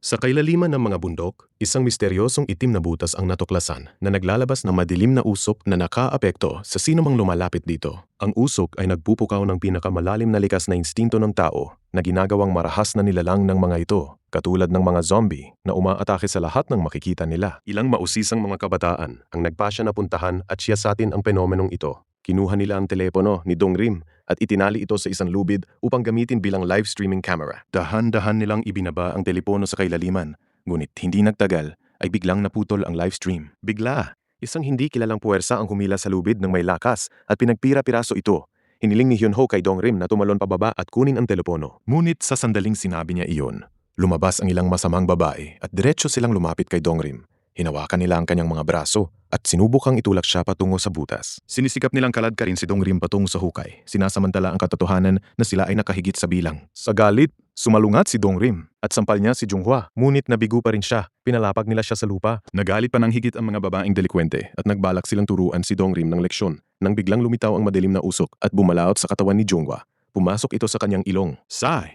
Sa kailaliman ng mga bundok, isang misteryosong itim na butas ang natuklasan na naglalabas ng madilim na usok na nakaapekto sa sinumang lumalapit dito. Ang usok ay nagpupukaw ng pinakamalalim na likas na instinto ng tao na ginagawang marahas na nilalang ng mga ito, katulad ng mga zombie na umaatake sa lahat ng makikita nila. Ilang mausisang mga kabataan ang nagpasya na puntahan at siyasatin ang fenomenong ito. Kinuha nila ang telepono ni Dong Rim at itinali ito sa isang lubid upang gamitin bilang live streaming camera. Dahan-dahan nilang ibinaba ang telepono sa kailaliman, ngunit hindi nagtagal ay biglang naputol ang live stream. Bigla, isang hindi kilalang puwersa ang humila sa lubid ng may lakas at pinagpira-piraso ito. Hiniling ni Hyunho kay Dong Rim na tumalon pababa at kunin ang telepono. Ngunit sa sandaling sinabi niya iyon, lumabas ang ilang masamang babae at diretso silang lumapit kay Dong Rim. Hinawakan nila ang kanyang mga braso at sinubukang itulak siya patungo sa butas. Sinisikap nilang kaladkarin si Dong Rim patungo sa hukay, sinasamantala ang katotohanan na sila ay nakahigit sa bilang. Sa galit, sumalungat si Dong Rim at sampal niya si Junghwa, ngunit nabigo pa rin siya. Pinalapag nila siya sa lupa. Nagalit pa ng higit ang mga babaeng delikwente at nagbalak silang turuan si Dong Rim ng leksyon nang biglang lumitaw ang madilim na usok at bumalaot sa katawan ni Junghwa. Pumasok ito sa kanyang ilong.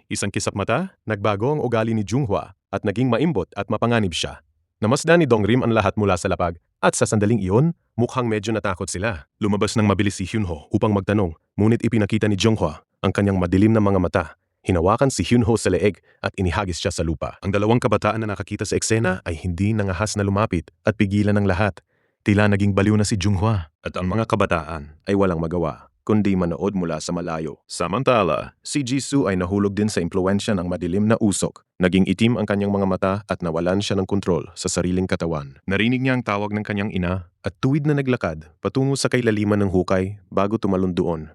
Isang kisap mata, nagbago ang ugali ni Junghwa at naging maimbot at mapanganib siya. Namasdan ni Dong Rim ang lahat mula sa lapag at sa sandaling iyon, mukhang medyo natakot sila. Lumabas ng mabilis si Hyunho upang magtanong, ngunit ipinakita ni Junghwa ang kanyang madilim na mga mata. Hinawakan si Hyunho sa leeg at inihagis siya sa lupa. Ang dalawang kabataan na nakakita sa eksena ay hindi nangahas na lumapit at pigilan ng lahat. Tila naging baliw na si Junghwa at ang mga kabataan ay walang magawa kundi manood mula sa malayo. Samantala, si Jisoo ay nahulog din sa impluwensya ng madilim na usok. Naging itim ang kanyang mga mata at nawalan siya ng kontrol sa sariling katawan. Narinig niya ang tawag ng kanyang ina at tuwid na naglakad patungo sa kailaliman ng hukay bago tumalon doon.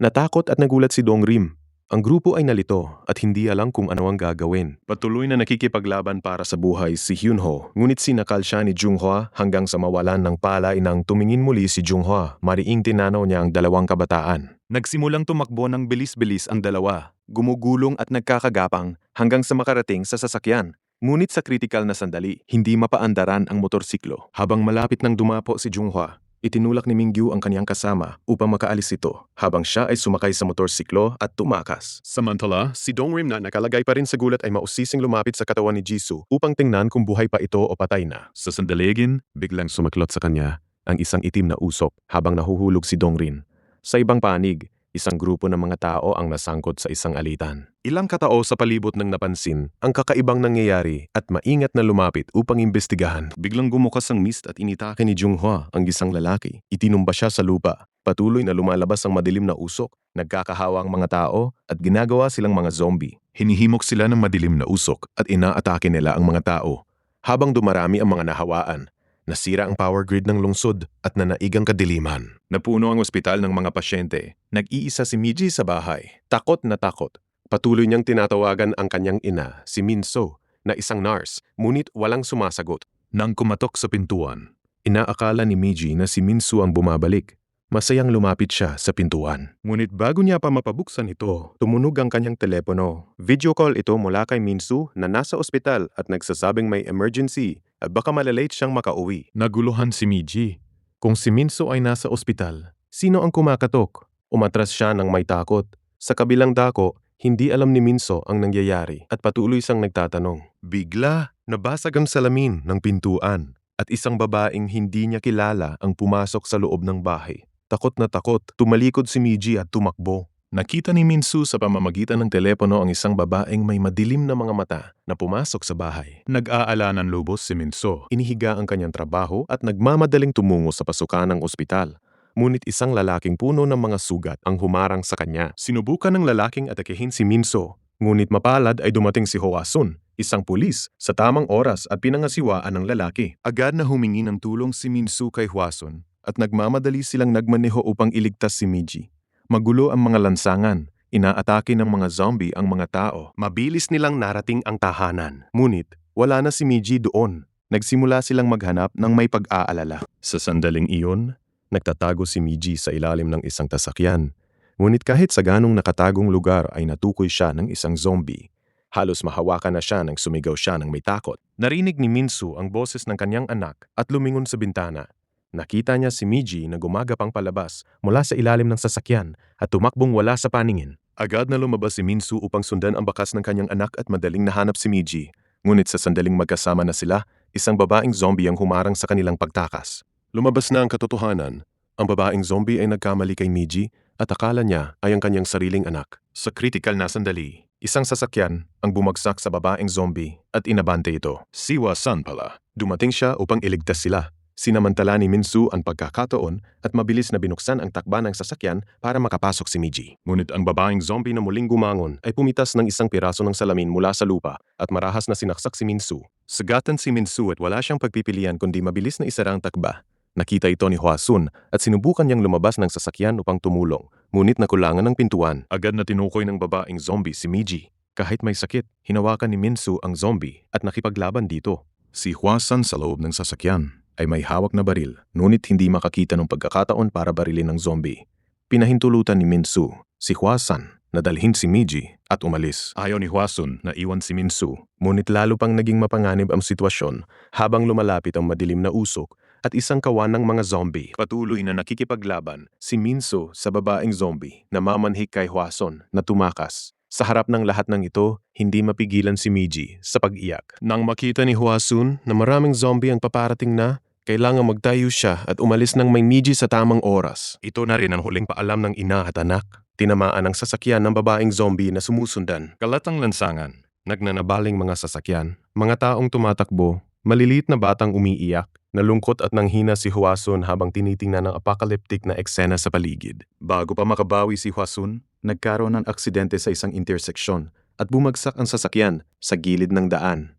Natakot at nagulat si Dong Rim. Ang grupo ay nalito at hindi alam kung ano ang gagawin. Patuloy na nakikipaglaban para sa buhay si Hyunho, ngunit sinakal siya ni Junghwa hanggang sa mawalan ng palay nang tumingin muli si Junghwa. Mariing tinanaw niya ang dalawang kabataan. Nagsimulang tumakbo ng bilis-bilis ang dalawa, gumugulong at nagkakagapang hanggang sa makarating sa sasakyan. Ngunit sa kritikal na sandali, hindi mapaandaran ang motorsiklo. Habang malapit nang dumapo si Junghwa, itinulak ni Mingyu ang kanyang kasama upang makaalis ito habang siya ay sumakay sa motorsiklo at tumakas. Samantala, si Dong Rim na nakalagay pa rin sa gulat ay mausising lumapit sa katawan ni Jisoo upang tingnan kung buhay pa ito o patay na. Sa sandaligin, biglang sumaklot sa kanya ang isang itim na usok habang nahuhulog si Dong Rim. Sa ibang panig, isang grupo ng mga tao ang nasangkot sa isang alitan. Ilang katao sa palibot nang napansin ang kakaibang nangyayari at maingat na lumapit upang imbestigahan. Biglang gumukas ang mist at initake ni Junghwa ang isang lalaki. Itinumba siya sa lupa. Patuloy na lumalabas ang madilim na usok. Nagkakahawa ang mga tao at ginagawa silang mga zombie. Hinihimok sila ng madilim na usok at inaatake nila ang mga tao. Habang dumarami ang mga nahawaan, nasira ang power grid ng lungsod at nanaigang kadiliman. Napuno ang ospital ng mga pasyente. Nag-iisa si Miji sa bahay. Takot na takot. Patuloy niyang tinatawagan ang kanyang ina, si Minso, na isang nurse, ngunit walang sumasagot. Nang kumatok sa pintuan, inaakala ni Miji na si Minso ang bumabalik. Masayang lumapit siya sa pintuan. Ngunit bago niya pa mapabuksan ito, tumunog ang kanyang telepono. Video call ito mula kay Minso na nasa ospital at nagsasabing may emergency at baka malalate siyang makauwi. Naguluhan si Miji. Kung si Minso ay nasa ospital, sino ang kumakatok? Umatras siya ng may takot. Sa kabilang dako, hindi alam ni Minso ang nangyayari at patuloy siyang nagtatanong. Bigla, nabasag ang salamin ng pintuan at isang babaeng hindi niya kilala ang pumasok sa loob ng bahay. Takot na takot, tumalikod si Miji at tumakbo. Nakita ni Minso sa pamamagitan ng telepono ang isang babaeng may madilim na mga mata na pumasok sa bahay. Nag-aalala ng lubos si Minso. Inihiga ang kanyang trabaho at nagmamadaling tumungo sa pasukan ng ospital. Ngunit isang lalaking puno ng mga sugat ang humarang sa kanya. Sinubukan ng lalaking atakehin si Minso. Ngunit mapalad ay dumating si Hwasun, isang pulis, sa tamang oras at pinangasiwaan ng lalaki. Agad na humingi ng tulong si Minso kay Hwasun at nagmamadali silang nagmaneho upang iligtas si Miji. Magulo ang mga lansangan. Inaatake ng mga zombie ang mga tao. Mabilis nilang narating ang tahanan. Ngunit wala na si Miji doon. Nagsimula silang maghanap ng may pag-aalala. Sa sandaling iyon, nagtatago si Miji sa ilalim ng isang tasakyan. Ngunit kahit sa ganong nakatagong lugar ay natukoy siya ng isang zombie. Halos mahawakan na siya nang sumigaw siya ng may takot. Narinig ni Minso ang boses ng kanyang anak at lumingon sa bintana. Nakita niya si Miji na gumagapang palabas mula sa ilalim ng sasakyan at tumakbong wala sa paningin. Agad na lumabas si Minso upang sundan ang bakas ng kanyang anak at madaling nahanap si Miji. Ngunit sa sandaling magkasama na sila, isang babaeng zombie ang humarang sa kanilang pagtakas. Lumabas na ang katotohanan. Ang babaeng zombie ay nagkamali kay Miji at akala niya ay ang kanyang sariling anak. Sa kritikal na sandali, isang sasakyan ang bumagsak sa babaeng zombie at inabante ito. Si Hwa-sun pala. Dumating siya upang iligtas sila. Sinamantala ni Min-soo ang pagkakataon at mabilis na binuksan ang takba ng sasakyan para makapasok si Miji. Ngunit ang babaeng zombie na muling gumangon ay pumitas ng isang piraso ng salamin mula sa lupa at marahas na sinaksak si Min-soo. Sagatan si Min-soo at wala siyang pagpipilian kundi mabilis na isara ang takba. Nakita ito ni Hwa-sun at sinubukan niyang lumabas ng sasakyan upang tumulong, ngunit nakulangan ng pintuan. Agad na tinukoy ng babaeng zombie si Miji. Kahit may sakit, hinawakan ni Min-soo ang zombie at nakipaglaban dito. Si Hwa-sun sa loob ng sasakyan ay may hawak na baril, ngunit hindi makakita ng pagkakataon para barilin ng zombie. Pinahintulutan ni Min-soo si Hwa-sun na dalhin si Miji at umalis. Ayaw ni Hwa-sun na iwan si Min-soo, ngunit lalo pang naging mapanganib ang sitwasyon habang lumalapit ang madilim na usok at isang kawan ng mga zombie. Patuloy na nakikipaglaban si Min-soo sa babaeng zombie na mamanhik kay Hwa-sun na tumakas. Sa harap ng lahat ng ito, hindi mapigilan si Miji sa pag-iyak. Nang makita ni Hwa-sun na maraming zombie ang paparating na, kailangan magtayo siya at umalis ng may Miji sa tamang oras. Ito na rin ang huling paalam ng ina at anak. Tinamaan ang sasakyan ng babaeng zombie na sumusundan. Kalatang lansangan, nagnanabaling mga sasakyan, mga taong tumatakbo, maliliit na batang umiiyak. Nalungkot at nanghina si Hwa-sun habang tinitingnan ang apocalyptic na eksena sa paligid. Bago pa makabawi si Hwa-sun, nagkaroon ng aksidente sa isang interseksyon at bumagsak ang sasakyan sa gilid ng daan.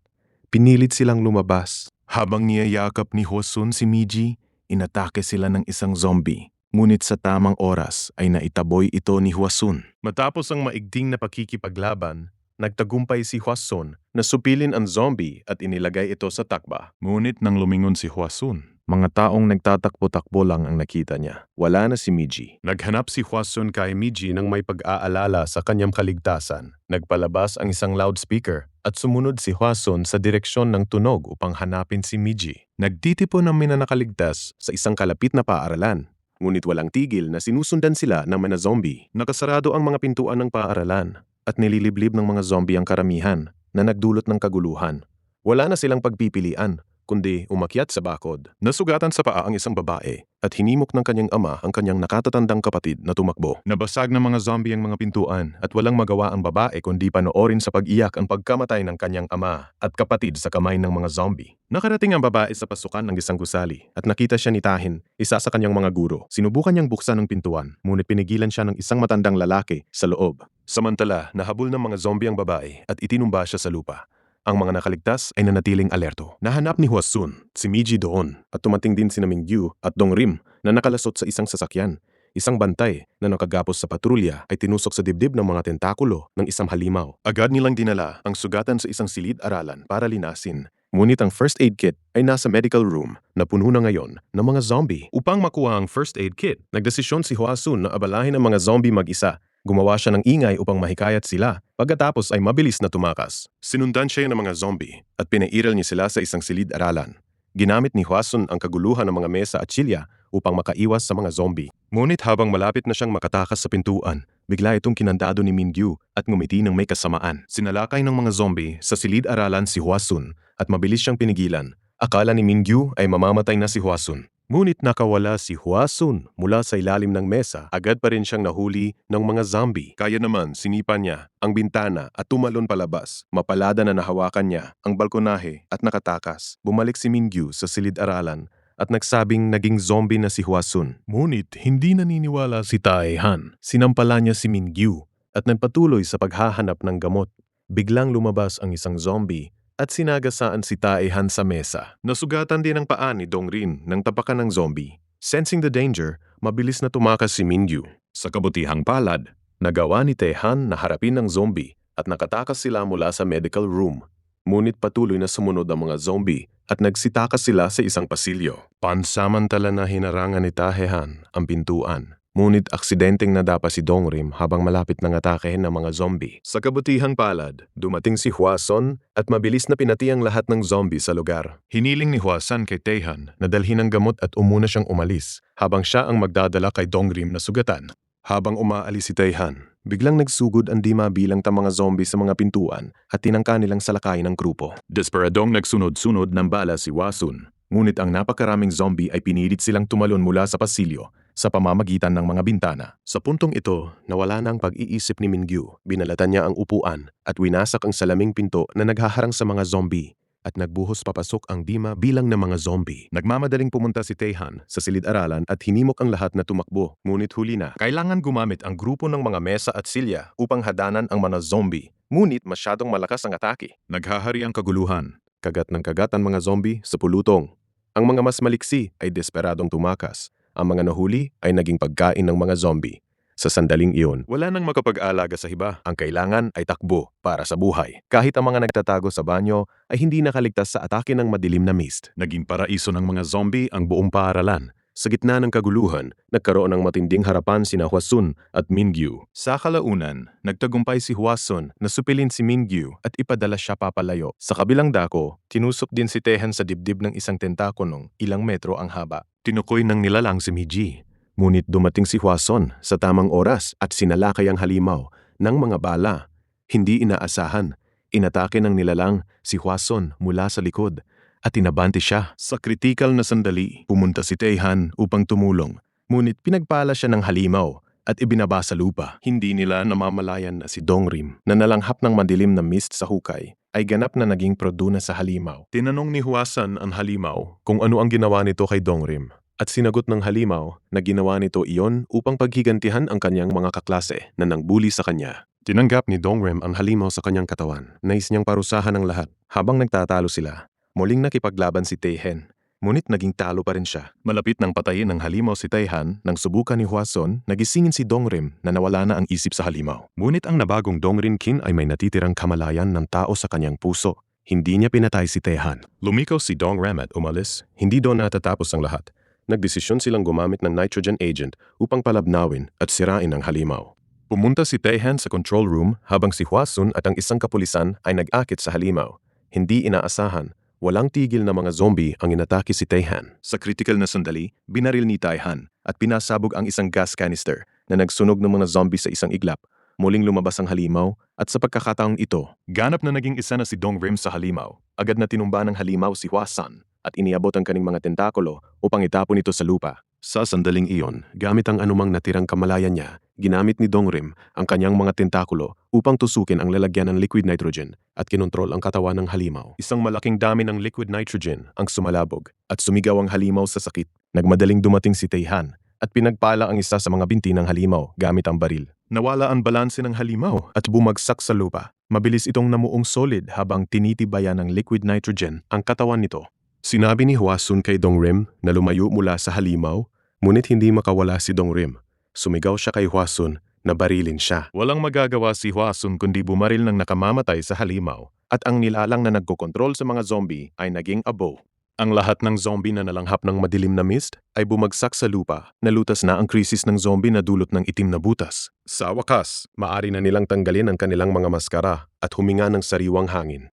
Pinilit silang lumabas. Habang niyayakap ni Hwa-sun si Miji, inatake sila ng isang zombie. Ngunit sa tamang oras ay naitaboy ito ni Hwa-sun. Matapos ang maigting na pakikipaglaban, nagtagumpay si Hwa-sun na supilin ang zombie at inilagay ito sa takba. Ngunit nang lumingon si Hwa-sun, mga taong nagtatakbo-takbo lang ang nakita niya. Wala na si Miji. Naghanap si Hwa-sun kay Miji nang may pag-aalala sa kanyang kaligtasan. Nagpalabas ang isang loudspeaker at sumunod si Hwa-sun sa direksyon ng tunog upang hanapin si Miji. Nagtitipon ng minanakaligtas sa isang kalapit na paaralan. Ngunit walang tigil na sinusundan sila ng mga zombie. Nakasarado ang mga pintuan ng paaralan at nililiblib ng mga zombie ang karamihan na nagdulot ng kaguluhan. Wala na silang pagpipilian, kundi umakyat sa bakod. Nasugatan sa paa ang isang babae at hinimok ng kanyang ama ang kanyang nakatatandang kapatid na tumakbo. Nabasag ng mga zombie ang mga pintuan at walang magawa ang babae kundi panoorin sa pag-iyak ang pagkamatay ng kanyang ama at kapatid sa kamay ng mga zombie. Nakarating ang babae sa pasukan ng isang gusali at nakita siya ni Tahin, isa sa kanyang mga guro. Sinubukan niyang buksan ang pintuan, ngunit pinigilan siya ng isang matandang lalaki sa loob. Samantala, nahabol ng mga zombie ang babae at itinumba siya sa lupa. Ang mga nakaligtas ay nanatiling alerto. Nahanap ni Hwa-sun si Miji doon at tumating din si Ming-gyu at Dong-rim na nakalasot sa isang sasakyan. Isang bantay na nakagapos sa patrulya ay tinusok sa dibdib ng mga tentakulo ng isang halimaw. Agad nilang dinala ang sugatan sa isang silid-aralan para linasin. Ngunit ang first aid kit ay nasa medical room na puno na ngayon ng mga zombie. Upang makuha ang first aid kit, nagdesisyon si Hwa-sun na abalahin ang mga zombie mag-isa. Gumawa siya ng ingay upang mahikayat sila, pagkatapos ay mabilis na tumakas. Sinundan siya ng mga zombie at pinairal niya sila sa isang silid-aralan. Ginamit ni Hwa-sun ang kaguluhan ng mga mesa at silya upang makaiwas sa mga zombie. Ngunit habang malapit na siyang makatakas sa pintuan, bigla itong kinandado ni Min-gyu at ngumiti ng may kasamaan. Sinalakay ng mga zombie sa silid-aralan si Hwa-sun at mabilis siyang pinigilan. Akala ni Min-gyu ay mamamatay na si Hwa-sun. Ngunit nakawala si Hwa-sun mula sa ilalim ng mesa. Agad pa rin siyang nahuli ng mga zombie. Kaya naman sinipa niya ang bintana at tumalon palabas. Mapalada na nahawakan niya ang balkonahe at nakatakas. Bumalik si Min-gyu sa silid-aralan at nagsabing naging zombie na si Hwa-sun. Ngunit hindi naniniwala si Tae-han. Sinampala niya si Min-gyu at nagpatuloy sa paghahanap ng gamot. Biglang lumabas ang isang zombie at sinagasaan si Tae-han sa mesa. Nasugatan din ang paa ni Dong-rin ng tapakan ng zombie. Sensing the danger, mabilis na tumakas si Min-gyu. Sa kabutihang palad, nagawa ni Tae-han na harapin ng zombie at nakatakas sila mula sa medical room. Ngunit patuloy na sumunod ang mga zombie at nagsitakas sila sa isang pasilyo. Pansamantala na hinarangan ni Tae-han ang pintuan. Ngunit aksidenteng nadapa si Dong-rim habang malapit ng atakehin ng mga zombie. Sa kabutihang palad, dumating si Hwa-sun at mabilis na pinati ang lahat ng zombie sa lugar. Hiniling ni Hwa-sun kay Tae-han na dalhin ang gamot at umuna siyang umalis habang siya ang magdadala kay Dong-rim na sugatan. Habang umaalis si Tae-han, Biglang nagsugod ang di mabilang ta mga zombie sa mga pintuan at tinangka nilang salakayin ng grupo. Desperadong nagsunod-sunod ng bala si Hwasun. Ngunit ang napakaraming zombie ay pinilit silang tumalon mula sa pasilyo sa pamamagitan ng mga bintana. Sa puntong ito, nawala na ang pag-iisip ni Mingyu. Binalatan niya ang upuan at winasak ang salaming pinto na naghaharang sa mga zombie at nagbuhos papasok ang dima bilang ng mga zombie. Nagmamadaling pumunta si Taehan sa silid-aralan at hinimok ang lahat na tumakbo, ngunit huli na. Kailangan gumamit ang grupo ng mga mesa at silya upang hadanan ang mga zombie, ngunit masyadong malakas ang atake. Naghahari ang kaguluhan. Kagat ng kagat ang mga zombie sa pulutong. Ang mga mas maliksi ay desperadong tumakas. Ang mga nahuli ay naging pagkain ng mga zombie. Sa sandaling iyon, wala nang makapag-alaga sa iba. Ang kailangan ay takbo para sa buhay. Kahit ang mga nagtatago sa banyo ay hindi nakaligtas sa atake ng madilim na mist. Naging paraiso ng mga zombie ang buong paaralan. Sa gitna ng kaguluhan, nagkaroon ng matinding harapan sina Hwasun at Mingyu. Sa kalaunan, nagtagumpay si Hwasun na supilin si Mingyu at ipadala siya papalayo. Sa kabilang dako, tinusok din si Taehan sa dibdib ng isang tentakulong ilang metro ang haba. Tinukoy ng nilalang si Miji. Ngunit dumating si Hwasun sa tamang oras at sinalakay ang halimaw ng mga bala. Hindi inaasahan, inatake ng nilalang si Hwasun mula sa likod at inabante siya. Sa kritikal na sandali, pumunta si Taehan upang tumulong. Ngunit pinagpala siya ng halimaw at ibinaba sa lupa. Hindi nila namamalayan na si Dongrim na nalanghap ng madilim na mist sa hukay ay ganap na naging produna sa halimaw. Tinanong ni Hwasun ang halimaw kung ano ang ginawa nito kay Dongrim. At sinagot ng halimaw na ginawa nito iyon upang paghigantihan ang kanyang mga kaklase na nangbuli sa kanya. Tinanggap ni Dongrim ang halimaw sa kanyang katawan. Nais niyang parusahan ang lahat. Habang nagtatalo sila, muling nakipaglaban si Taehan. Ngunit naging talo pa rin siya. Malapit nang patayin ng halimaw si Taehan nang subukan ni Hwasun na gisingin si Dongrim na nawala na ang isip sa halimaw. Ngunit ang nabagong Dongrin Kin ay may natitirang kamalayan ng tao sa kanyang puso. Hindi niya pinatay si Taehan. Lumikaw si Dongrim at umalis. Hindi doon natatapos ang lahat. Nagdesisyon silang gumamit ng nitrogen agent upang palabnawin at sirain ang halimaw. Pumunta si Taehan sa control room habang si Hwasun at ang isang kapulisan ay nag-akit sa halimaw. Hindi inaasahan, walang tigil na mga zombie ang inatake si Taehan. Sa critical na sandali, binaril ni Taehan at pinasabog ang isang gas canister na nagsunog ng mga zombie sa isang iglap. Muling lumabas ang halimaw at sa pagkakataong ito, ganap na naging isa na si Dongrim sa halimaw. Agad na tinumba ng halimaw si Hwasun at iniabot ang kaning mga tentakulo upang itapon ito sa lupa. Sa sandaling iyon, gamit ang anumang natirang kamalayan niya, ginamit ni Dongrim ang kanyang mga tentakulo upang tusukin ang lalagyan ng liquid nitrogen at kinontrol ang katawan ng halimaw. Isang malaking dami ng liquid nitrogen ang sumalabog at sumigaw ang halimaw sa sakit. Nagmadaling dumating si Taehan at pinagpala ang isa sa mga binti ng halimaw gamit ang baril. Nawala ang balanse ng halimaw at bumagsak sa lupa. Mabilis itong namuong solid habang tinitibayan ng liquid nitrogen ang katawan nito. Sinabi ni Hwasun kay Dongrim na lumayo mula sa halimaw, ngunit hindi makawala si Dongrim. Sumigaw siya kay Hwasun na barilin siya. Walang magagawa si Hwasun kundi bumaril ng nakamamatay sa halimaw at ang nilalang na nagkokontrol sa mga zombie ay naging abo. Ang lahat ng zombie na nalanghap ng madilim na mist ay bumagsak sa lupa. Nalutas na ang krisis ng zombie na dulot ng itim na butas. Sa wakas, maari na nilang tanggalin ang kanilang mga maskara at huminga ng sariwang hangin.